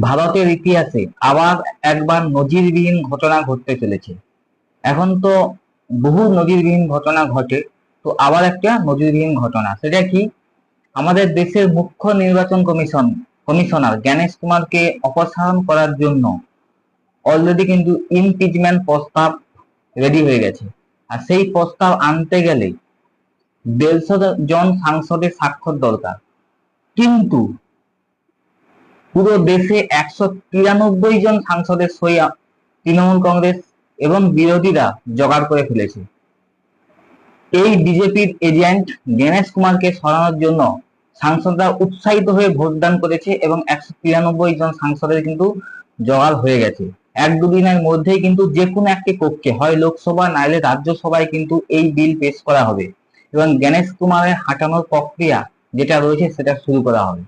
ভারতের ইতিহাসে আবার একবার নজিরবিহীন ঘটনা ঘটতে চলেছে। এখন তো বহু নজিরবিহীন ঘটনা ঘটে, তো আবার একটা নজিরবিহীন ঘটনা, সেটা কি? আমাদের দেশের মুখ্য নির্বাচন কমিশনার জ্ঞানেশ কুমারকে অপসারণ করার জন্য অলরেডি কিন্তু ইমপিচমেন্ট প্রস্তাব রেডি হয়ে গেছে। আর সেই প্রস্তাব আনতে গেলে 150 জন সাংসদের স্বাক্ষর দরকার। কিন্তু পুরো দেশে 193 জন সাংসদের সই তৃণমূল কংগ্রেস এবং বিরোধীরা জোগাড় করে ফেলেছে। এই বিজেপির এজেন্ট জ্ঞানেশ কুমারকে সরানোর জন্য সাংসদরা উৎসাহিত হয়ে ভোটদান করেছে এবং 193 জন সাংসদের কিন্তু জোগাড় হয়ে গেছে। 1-2 দিনের মধ্যেই কিন্তু যে কোনো একটি কক্ষে, হয় লোকসভা নাইলে রাজ্যসভায় কিন্তু এই বিল পেশ করা হবে এবং জ্ঞানেশ কুমারের হাঁটানোর প্রক্রিয়া যেটা রয়েছে সেটা শুরু করা হবে।